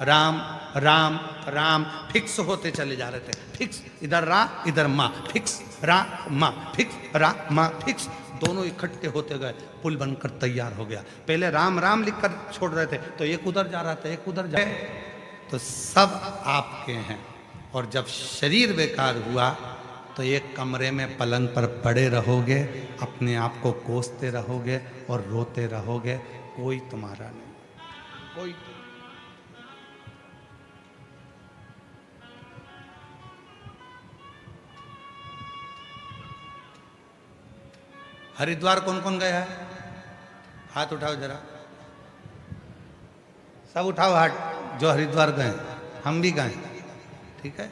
राम राम राम फिक्स होते चले जा रहे थे। फिक्स, इधर रा इधर माँ, फिक्स रा माँ, फिक्स रा माँ, फिक्स, दोनों इकट्ठे होते गए, पुल बनकर तैयार हो गया। पहले राम राम लिखकर छोड़ रहे थे तो एक उधर जा रहा था, एक उधर जा, तो सब आपके हैं। और जब शरीर बेकार हुआ तो एक कमरे में पलंग पर पड़े रहोगे, अपने आप को कोसते रहोगे और रोते रहोगे, कोई तुम्हारा नहीं, कोई। हरिद्वार कौन कौन गया है? हाथ उठाओ जरा, सब उठाओ हाथ जो हरिद्वार गए। हम भी गए, ठीक है।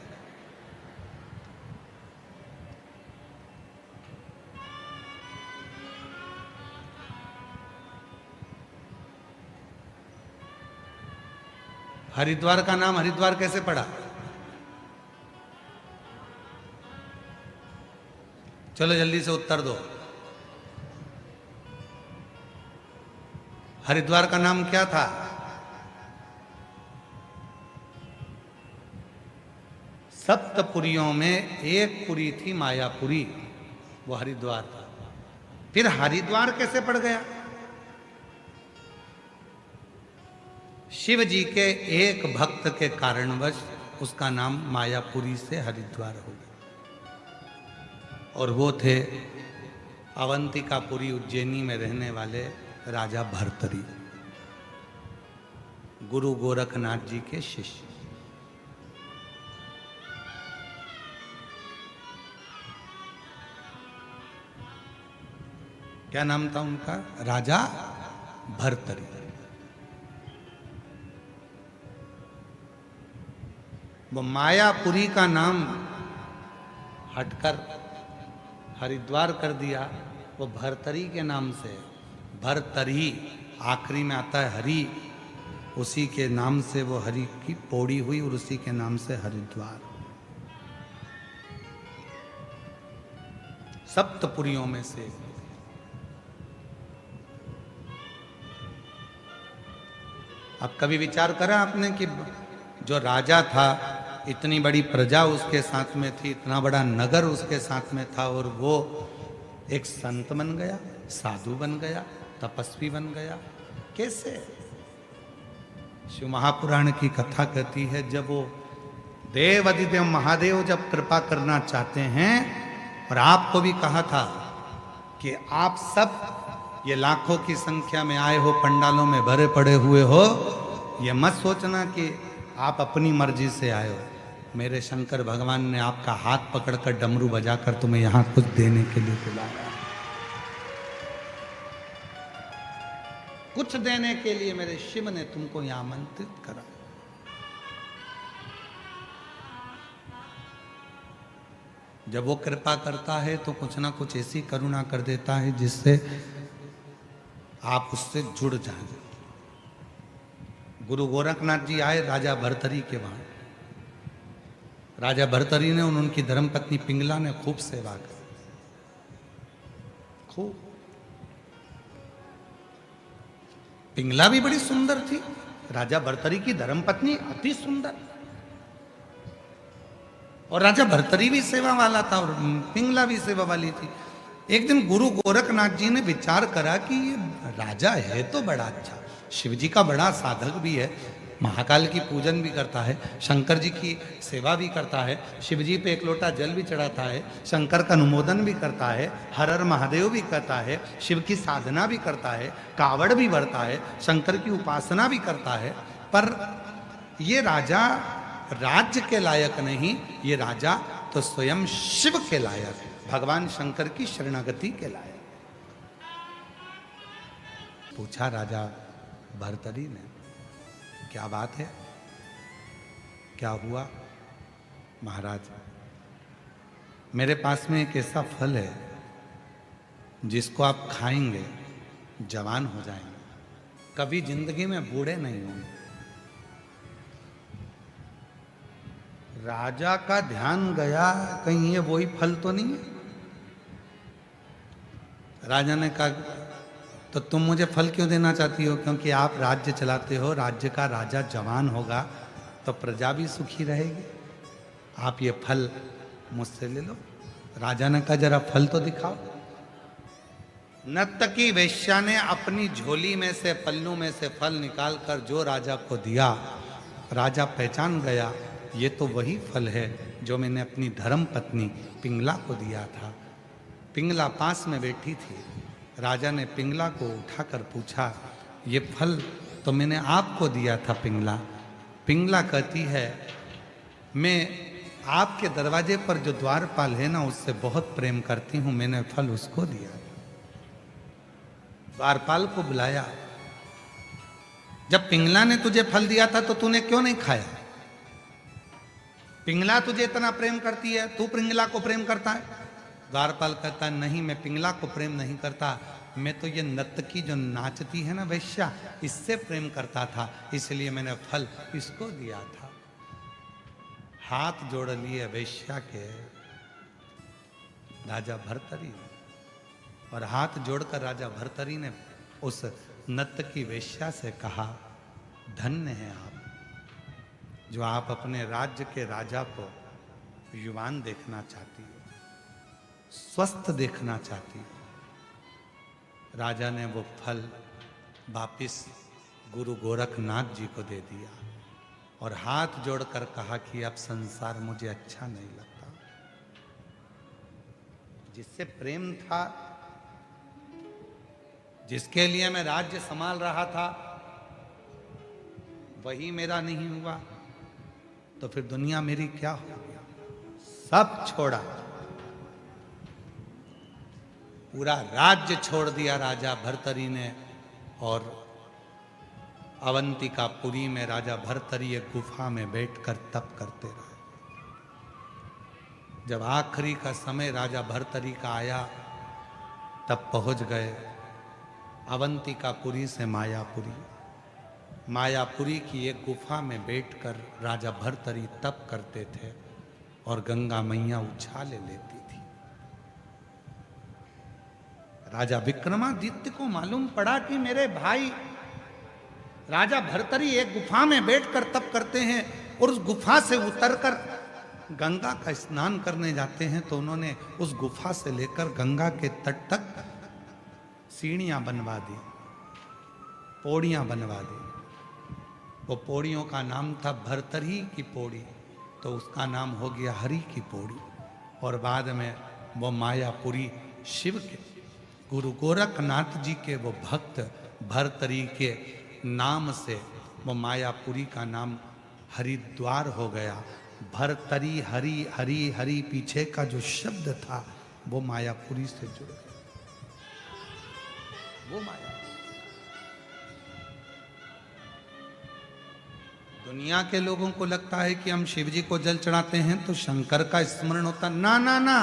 हरिद्वार का नाम हरिद्वार कैसे पड़ा? चलो जल्दी से उत्तर दो। हरिद्वार का नाम क्या था? सप्तपुरियों में एक पुरी थी मायापुरी, वो हरिद्वार था। फिर हरिद्वार कैसे पड़ गया? शिव जी के एक भक्त के कारणवश उसका नाम मायापुरी से हरिद्वार हो गया। और वो थे अवंतिकापुरी उज्जैनी में रहने वाले राजा भर्तरी, गुरु गोरखनाथ जी के शिष्य। क्या नाम था उनका? राजा भर्तरी। वो मायापुरी का नाम हटकर हरिद्वार कर दिया, वो भर्तरी के नाम से। भर्तरी आखिरी में आता है हरि, उसी के नाम से वो हरि की पौड़ी हुई और उसी के नाम से हरिद्वार। सप्तपुरियों में से अब कभी विचार करा आपने कि जो राजा था, इतनी बड़ी प्रजा उसके साथ में थी, इतना बड़ा नगर उसके साथ में था, और वो एक संत बन गया, साधु बन गया, तपस्वी बन गया। कैसे? शिव महापुराण की कथा कहती है, जब वो देव अधिदेव महादेव जब कृपा करना चाहते हैं, और आपको भी कहा था कि आप सब ये लाखों की संख्या में आए हो, पंडालों में भरे पड़े हुए हो, ये मत सोचना कि आप अपनी मर्जी से आए हो। मेरे शंकर भगवान ने आपका हाथ पकड़कर डमरू बजाकर तुम्हें यहां कुछ देने के लिए बुलाया। कुछ देने के लिए मेरे शिव ने तुमको यहां आमंत्रित करा। जब वो कृपा करता है तो कुछ ना कुछ ऐसी करुणा कर देता है जिससे आप उससे जुड़ जाएं। गुरु गोरखनाथ जी आए राजा भर्तरी के वहां। राजा भर्तरी ने उनकी धर्मपत्नी पिंगला ने खूब सेवा की, खूब। पिंगला भी बड़ी सुंदर थी, राजा भर्तरी की धर्मपत्नी अति सुंदर, और राजा भर्तरी भी सेवा वाला था और पिंगला भी सेवा वाली थी। एक दिन गुरु गोरखनाथ जी ने विचार करा कि ये राजा है तो बड़ा अच्छा, शिव जी का बड़ा साधक भी है, महाकाल की पूजन भी करता है, शंकर जी की सेवा भी करता है, शिव जी पे एक लोटा जल भी चढ़ाता है, शंकर का अनुमोदन भी करता है, हर हर महादेव भी करता है, शिव की साधना भी करता है, कावड़ भी भरता है, शंकर की उपासना भी करता है। पर ये राजा राज्य के लायक नहीं, ये राजा तो स्वयं शिव के लायक, भगवान शंकर की शरणागति के लायक। पूछा राजा भर्तरी ने, क्या बात है, क्या हुआ? महाराज, मेरे पास में एक ऐसा फल है जिसको आप खाएंगे जवान हो जाएंगे, कभी जिंदगी में बूढ़े नहीं होंगे। राजा का ध्यान गया, कहीं ये वही फल तो नहीं है। राजा ने कहा तो तुम मुझे फल क्यों देना चाहती हो? क्योंकि आप राज्य चलाते हो, राज्य का राजा जवान होगा तो प्रजा भी सुखी रहेगी, आप ये फल मुझसे ले लो। राजा ने कहा जरा फल तो दिखाओ। नर्तकी वेश्या ने अपनी झोली में से, पल्लू में से फल निकालकर जो राजा को दिया, राजा पहचान गया ये तो वही फल है जो मैंने अपनी धर्म पत्नी पिंगला को दिया था। पिंगला पास में बैठी थी। राजा ने पिंगला को उठाकर पूछा, ये फल तो मैंने आपको दिया था पिंगला। पिंगला कहती है, मैं आपके दरवाजे पर जो द्वारपाल है ना, उससे बहुत प्रेम करती हूं, मैंने फल उसको दिया। द्वारपाल को बुलाया, जब पिंगला ने तुझे फल दिया था तो तूने क्यों नहीं खाया? पिंगला तुझे इतना प्रेम करती है, तू पिंगला को प्रेम करता है? द्वारपाल कहता नहीं, मैं पिंगला को प्रेम नहीं करता, मैं तो ये नर्तकी जो नाचती है ना वेश्या, इससे प्रेम करता था, इसलिए मैंने फल इसको दिया था। हाथ जोड़ लिए वेश्या के राजा भर्तरी, और हाथ जोड़कर राजा भर्तरी ने उस नर्तकी वेश्या से कहा, धन्य है आप जो आप अपने राज्य के राजा को युवान देखना चाहती हो, स्वस्थ देखना चाहती हो। राजा ने वो फल वापिस गुरु गोरखनाथ जी को दे दिया और हाथ जोड़कर कहा कि अब संसार मुझे अच्छा नहीं लगता। जिससे प्रेम था, जिसके लिए मैं राज्य संभाल रहा था, वही मेरा नहीं हुआ तो फिर दुनिया मेरी क्या हो? सब छोड़ा, पूरा राज्य छोड़ दिया राजा भर्तरी ने। और अवंतिकापुरी में राजा भर्तरी एक गुफा में बैठकर तप करते रहे। जब आखिरी का समय राजा भर्तरी का आया, तब पहुंच गए अवंतिकापुरी से मायापुरी। मायापुरी की एक गुफा में बैठकर राजा भर्तरी तप करते थे और गंगा मैया उछाले लेती थी। राजा विक्रमादित्य को मालूम पड़ा कि मेरे भाई राजा भर्तरी एक गुफा में बैठकर तप करते हैं और उस गुफा से उतरकर गंगा का स्नान करने जाते हैं, तो उन्होंने उस गुफा से लेकर गंगा के तट तक सीढ़ियां बनवा दी, पौड़ियां बनवा दी। वो पौड़ियों का नाम था भर्तरी की पौड़ी, तो उसका नाम हो गया हरि की पौड़ी। और बाद में वो मायापुरी शिव के गुरु गोरखनाथ जी के वो भक्त भर्तरी के नाम से वो मायापुरी का नाम हरिद्वार हो गया। भर्तरी हरि हरि हरि पीछे का जो शब्द था वो मायापुरी से जुड़ गया। वो माया दुनिया के लोगों को लगता है कि हम शिव जी को जल चढ़ाते हैं तो शंकर का स्मरण होता। ना ना ना,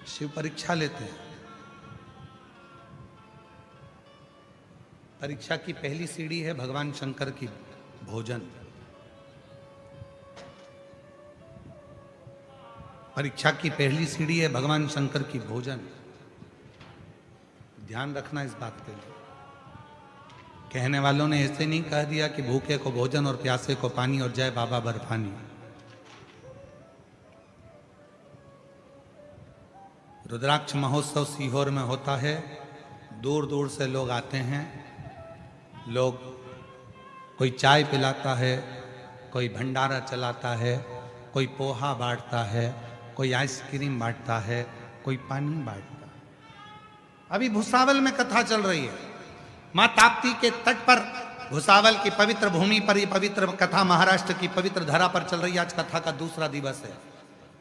शिव परीक्षा लेते हैं। परीक्षा की पहली सीढ़ी है भगवान शंकर की भोजन। परीक्षा की पहली सीढ़ी है भगवान शंकर की भोजन। ध्यान रखना इस बात के लिए। कहने वालों ने ऐसे नहीं कह दिया कि भूखे को भोजन और प्यासे को पानी और जय बाबा बर्फानी। रुद्राक्ष महोत्सव सीहोर में होता है। दूर दूर से लोग आते हैं। लोग कोई चाय पिलाता है, कोई भंडारा चलाता है, कोई पोहा बांटता है, कोई आइसक्रीम बांटता है, कोई पानी बांटता है। अभी भुसावल में कथा चल रही है। मां ताप्ती के तट पर, भुसावल की पवित्र भूमि पर ये पवित्र कथा महाराष्ट्र की पवित्र धरा पर चल रही है। आज कथा का दूसरा दिवस है।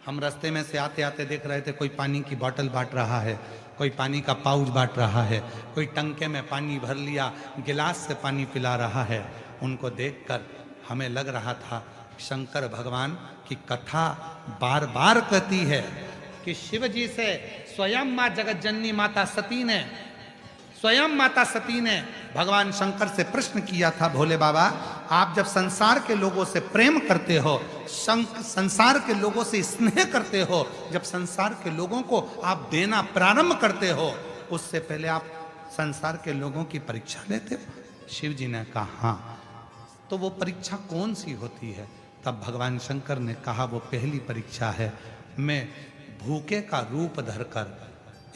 हम रास्ते में से आते आते देख रहे थे, कोई पानी की बोतल बांट रहा है, कोई पानी का पाउच बांट रहा है, कोई टंके में पानी भर लिया, गिलास से पानी पिला रहा है। उनको देखकर हमें लग रहा था शंकर भगवान की कथा बार बार कहती है कि शिव जी से स्वयं माँ जगत जननी माता सती ने स्वयं माता सती ने भगवान शंकर से प्रश्न किया था, भोले बाबा आप जब संसार के लोगों से प्रेम करते हो, संसार के लोगों से स्नेह करते हो, जब संसार के लोगों को आप देना प्रारंभ करते हो, उससे पहले आप संसार के लोगों की परीक्षा लेते हो? शिव जी ने कहा हाँ। तो वो परीक्षा कौन सी होती है? तब भगवान शंकर ने कहा वो पहली परीक्षा है, मैं भूखे का रूप धरकर,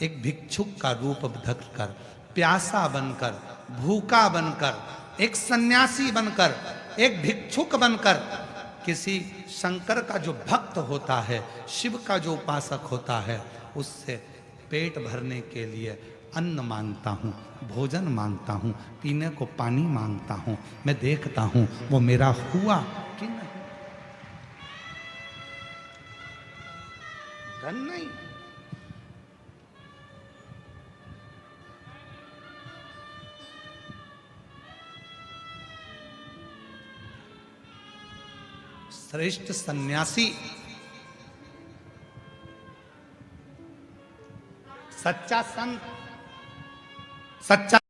एक भिक्षुक का रूप धरकर, प्यासा बनकर, भूखा बनकर, एक सन्यासी बनकर, एक भिक्षुक बनकर, किसी शंकर का जो भक्त होता है, शिव का जो उपासक होता है, उससे पेट भरने के लिए अन्न मांगता हूँ, भोजन मांगता हूँ, पीने को पानी मांगता हूँ। मैं देखता हूँ वो मेरा हुआ कि नहीं। धन नहीं, श्रेष्ठ सन्यासी, सच्चा संत, सच्चा